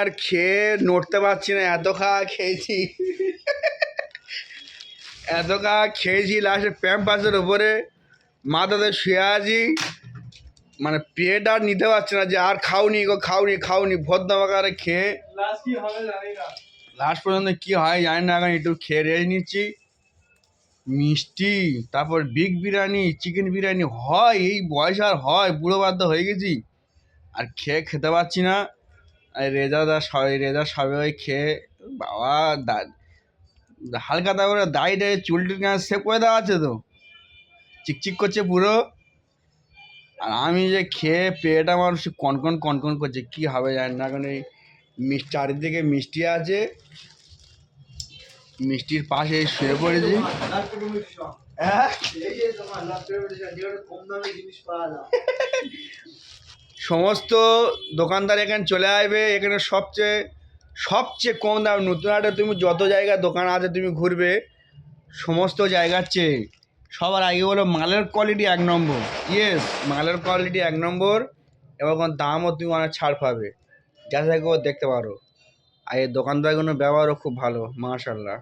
আর খেয়ে নড়তে পারছি না, এত খাওয়া খেয়েছি এত খাওয়া খেয়েছি লাস্টে প্যাম্পাসের ওপরে মাথাতে শুয়ে আছি। মানে পেট আর নিতে পারছে না যে আর খাওনি গো, খাওনি ভদ্রমাকারে খেয়ে লাস্ট পর্যন্ত কি হয় জানি না। এখন একটু খেয়ে রেস্ট নিচ্ছি। মিষ্টি, তারপর বিগ বিরিয়ানি, চিকেন বিরিয়ানি হয় এই বয়স আর হয়, বুড়ো বাধ্য হয়ে গেছি আর খেতে পারছি না। আর রেজা সবে ওই খেয়ে বাবা হালকা করে দাড়ি চুলটি সেভ করে দেওয়া আছে তো, চিকচিক করছে পুরো। আর আমি যে খেয়ে পেট আমার কনকন করছে, কি হবে জানি না। এখন এই চারিদিকে মিষ্টি আছে, মিষ্টির পাশে শুয়ে পড়েছি। সমস্ত দোকানদার এখানে চলে আসবে। এখানে সবচেয়ে কম দাম। নতুন হাটে তুমি যত জায়গা দোকান আছে তুমি ঘুরবে, সমস্ত জায়গার চেয়ে সবার আগে বলো মালের কোয়ালিটি 1 নম্বর। মালের কোয়ালিটি 1 নম্বর এবং দামও তুমি অনেক ছাড় পাবে, যাচাই করে দেখতে পারো। আর এই দোকানদারগুলোর ব্যবহারও খুব ভালো, মাশাআল্লাহ।